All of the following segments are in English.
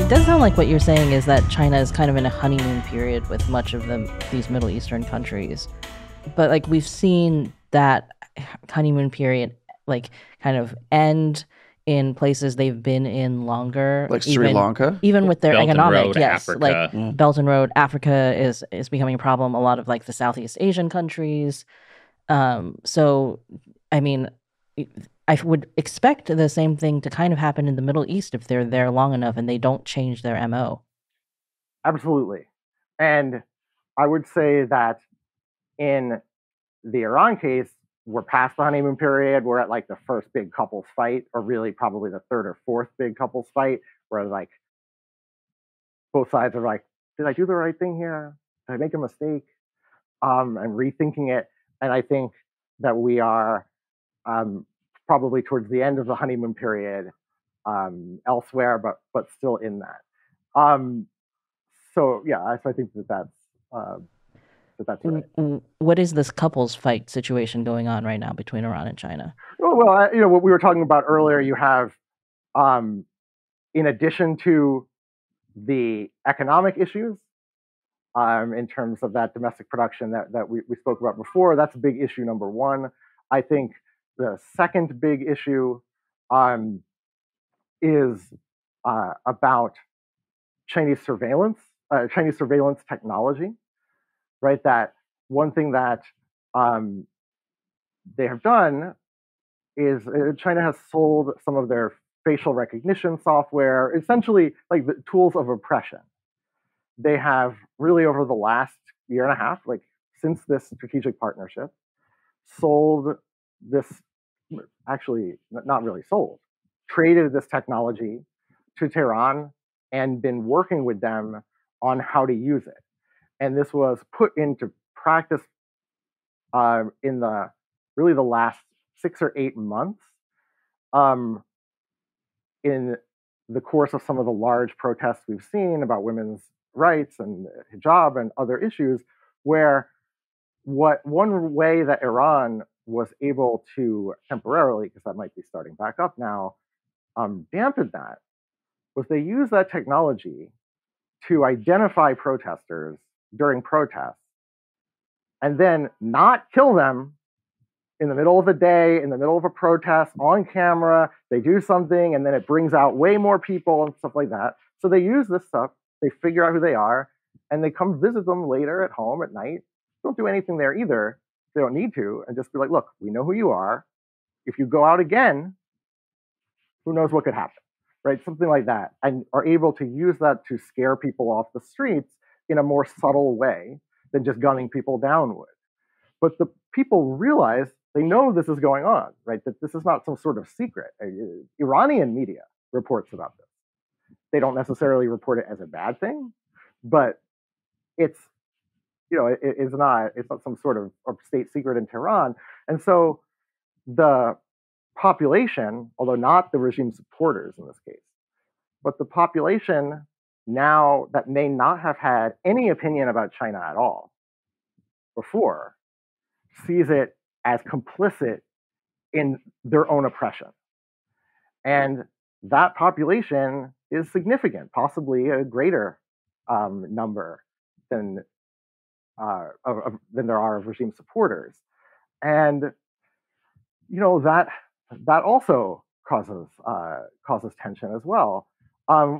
does sound like what you're saying is that China is kind of in a honeymoon period with much of these Middle Eastern countries. But like we've seen that honeymoon period like kind of end in places they've been in longer. Like Sri Lanka? Even with their Belt and economic, Road, yes. Africa. Like Belt and Road, Africa is becoming a problem. A lot of like the Southeast Asian countries. So, I mean, I would expect the same thing to kind of happen in the Middle East if they're there long enough and they don't change their MO. Absolutely. And I would say that in the Iran case, we're past the honeymoon period. We're at like the first big couples fight, or really probably the third or fourth big couples fight, where like both sides are like, did I do the right thing here? Did I make a mistake? And rethinking it. And I think that we are probably towards the end of the honeymoon period elsewhere, but still in that. So yeah, so I think that's right. What is this couples fight situation going on right now between Iran and China? Well, what we were talking about earlier, you have, in addition to the economic issues, in terms of that domestic production that we spoke about before, that's a big issue number one. I think the second big issue is about Chinese surveillance technology, right? That one thing that they have done is China has sold some of their facial recognition software, essentially like the tools of oppression. They have really over the last year and a half, like since this strategic partnership, sold this, actually not really sold, traded this technology to Tehran and been working with them on how to use it. And this was put into practice in the last 6 or 8 months in the course of some of the large protests we've seen about women's rights and hijab and other issues, where one way that Iran was able to temporarily, because that might be starting back up now, dampen that, was they used that technology to identify protesters during protests and then not kill them in the middle of the day, in the middle of a protest, on camera. They do something and then it brings out way more people and stuff like that. So they use this stuff, they figure out who they are, and they come visit them later at home at night. Don't do anything there either. They don't need to, and just be like, look, we know who you are. If you go out again, who knows what could happen, right? Something like that, and are able to use that to scare people off the streets in a more subtle way than just gunning people down would. But the people realize, they know this is going on, right? That this is not some sort of secret. Iranian media reports about this. They don't necessarily report it as a bad thing, but it's not some sort of state secret in Tehran. And so the population, although not the regime supporters in this case, but the population now that may not have had any opinion about China at all before, sees it as complicit in their own oppression. And that population is significant, possibly a greater number than there are of regime supporters. And that also causes tension as well.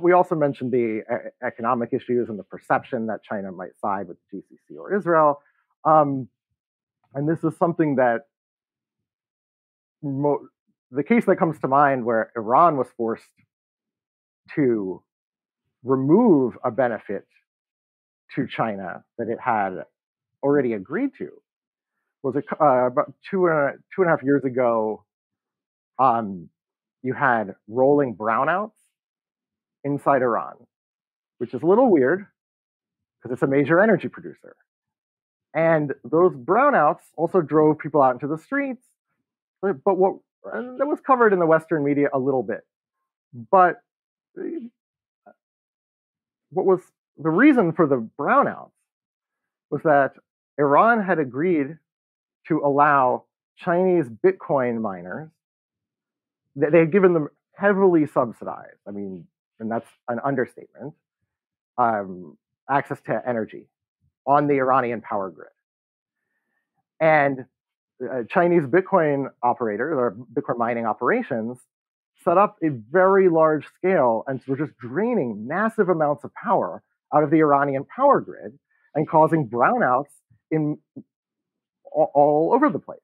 We also mentioned the economic issues and the perception that China might side with the GCC or Israel. And this is something that the case that comes to mind where Iran was forced to remove a benefit to China that it had already agreed to was about two and a half years ago. You had rolling brownouts inside Iran, which is a little weird because it's a major energy producer. And those brownouts also drove people out into the streets, but that was covered in the Western media a little bit. But what was the reason for the brownouts was that Iran had agreed to allow Chinese Bitcoin miners, they had given them heavily subsidized. I mean, and that's an understatement, access to energy on the Iranian power grid. And Chinese Bitcoin operators or Bitcoin mining operations set up a very large scale and were just draining massive amounts of power out of the Iranian power grid and causing brownouts in all over the place.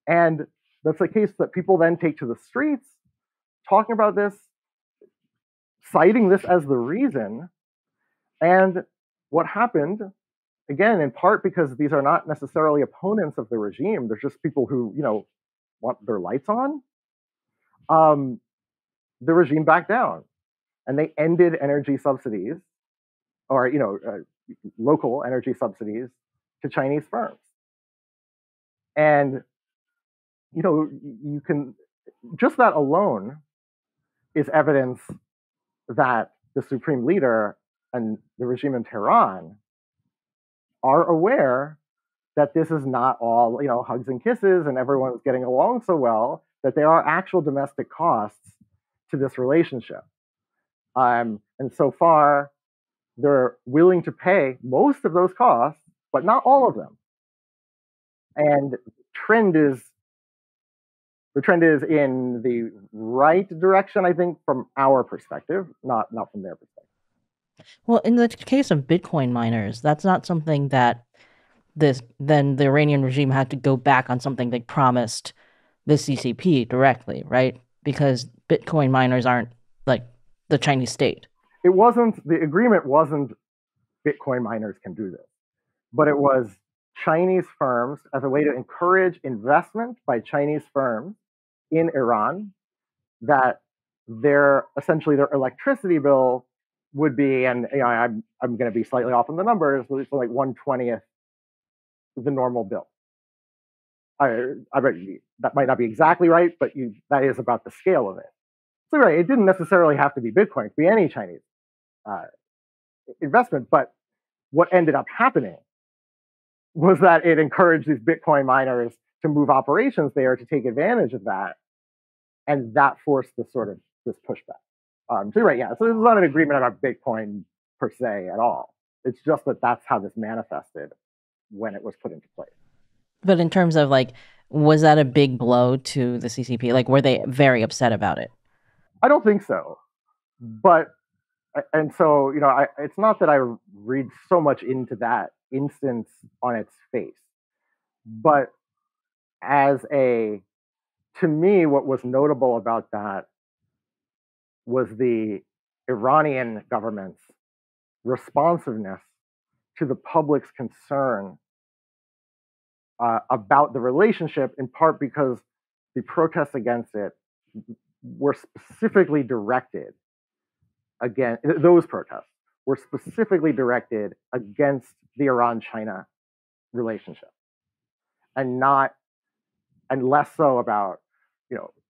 And that's a case that people then take to the streets talking about this, citing this as the reason. And what happened, again, in part because these are not necessarily opponents of the regime, they're just people who, want their lights on. The regime backed down and they ended energy subsidies or, local energy subsidies to Chinese firms. And, you can, just that alone is evidence that the supreme leader and the regime in Tehran are aware that this is not all, hugs and kisses and everyone's getting along so well, that there are actual domestic costs to this relationship. And so far, they're willing to pay most of those costs, but not all of them. And the trend is in the right direction, I think, from our perspective, not from their perspective. Well, in the case of Bitcoin miners, that's not something that then the Iranian regime had to go back on something they promised the CCP directly, right? Because Bitcoin miners aren't like the Chinese state. The agreement wasn't Bitcoin miners can do this, but it was Chinese firms as a way to encourage investment by Chinese firms in Iran, that essentially their electricity bill would be, and I'm going to be slightly off on the numbers, but it's like 1/20th the normal bill. That might not be exactly right, but that is about the scale of it. So right, it didn't necessarily have to be Bitcoin, it could be any Chinese investment. But what ended up happening was that it encouraged these Bitcoin miners to move operations there to take advantage of that, and that forced this pushback. So you're right, yeah. So this is not an agreement about Bitcoin per se at all. It's just that that's how this manifested when it was put into place. But in terms of was that a big blow to the CCP? Were they very upset about it? I don't think so. But, and so, it's not that I read so much into that instance on its face. But to me, what was notable about that was the Iranian government's responsiveness to the public's concern about the relationship, in part because the protests against it were specifically directed those protests were specifically directed against the Iran-China relationship, and less so about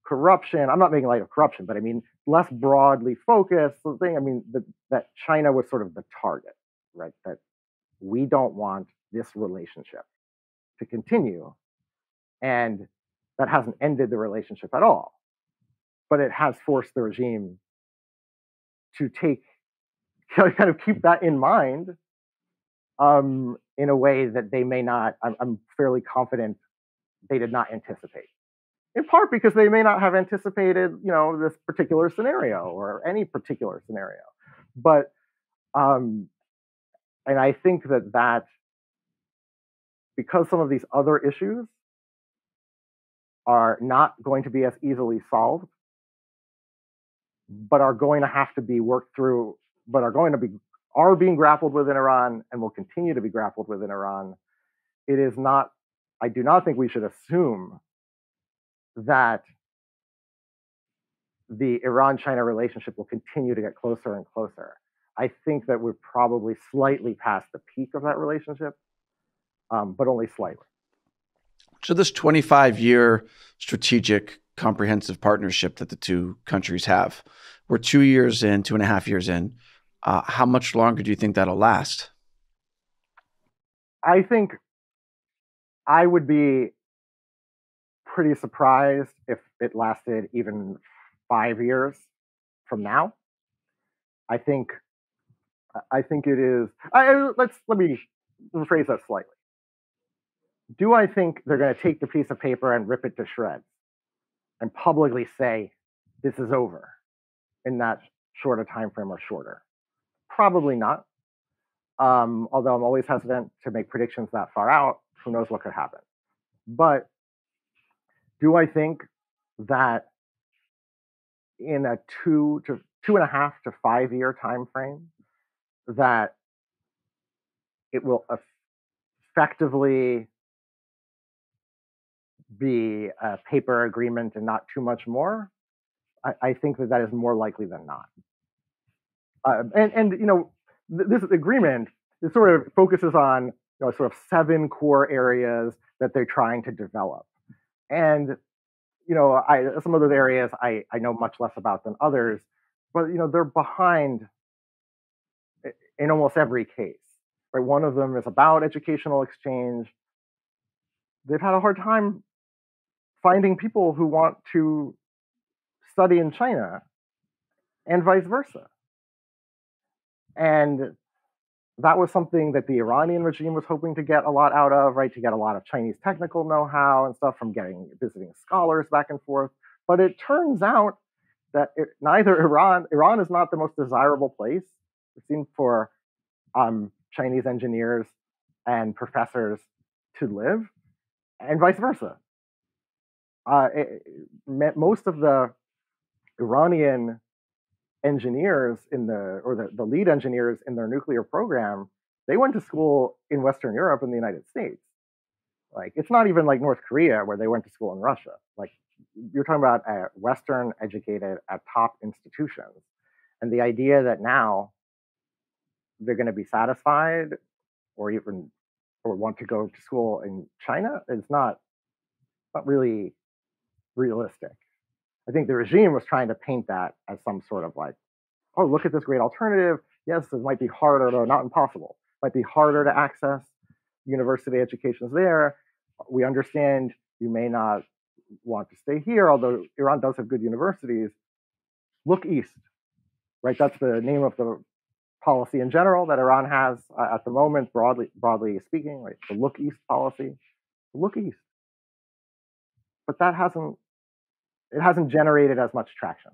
corruption. I'm not making light of corruption, but I mean less broadly focused. The thing, I mean, that China was sort of the target, right? That we don't want this relationship to continue, and that hasn't ended the relationship at all, but it has forced the regime to kind of keep that in mind in a way that they may not, I'm fairly confident they did not anticipate. In part because they may not have anticipated, this particular scenario or any particular scenario. But, and I think that because some of these other issues are not going to be as easily solved, but are going to have to be worked through, but are being grappled with in Iran and will continue to be grappled with in Iran, I do not think we should assume that the Iran-China relationship will continue to get closer and closer. I think that we're probably slightly past the peak of that relationship, but only slightly. So this 25-year strategic comprehensive partnership that the two countries have, we're 2 years in, 2.5 years in. How much longer do you think that'll last? I think I would be pretty surprised if it lasted even 5 years from now. I think it is. Let me rephrase that slightly. Do I think they're going to take the piece of paper and rip it to shreds and publicly say this is over in that short a time frame or shorter? Probably not. Although I'm always hesitant to make predictions that far out. Who knows what could happen? But do I think that in a 2.5 to 5 year time frame that it will effectively be a paper agreement and not too much more? I think that is more likely than not. And this agreement, it sort of focuses on sort of 7 core areas that they're trying to develop. And some of those areas I know much less about than others, but they're behind in almost every case. Right? One of them is about educational exchange. They've had a hard time finding people who want to study in China, and vice versa. And that was something that the Iranian regime was hoping to get a lot out of, right? To get a lot of Chinese technical know-how and stuff from visiting scholars back and forth. But it turns out that neither Iran is not the most desirable place, it seems, for Chinese engineers and professors to live, and vice versa. Most of the Iranian engineers the lead engineers in their nuclear program, they went to school in Western Europe and the United States. Like, it's not even like North Korea where they went to school in Russia. Like, you're talking about Western educated at top institutions. And the idea that now they're going to be satisfied or want to go to school in China is not really realistic. I think the regime was trying to paint that as some sort of like, oh, look at this great alternative. Yes, it might be harder, though not impossible. It might be harder to access university educations there. We understand you may not want to stay here, although Iran does have good universities. Look east, right? That's the name of the policy in general that Iran has at the moment, broadly speaking, right? The look east policy. Look east. But it hasn't generated as much traction.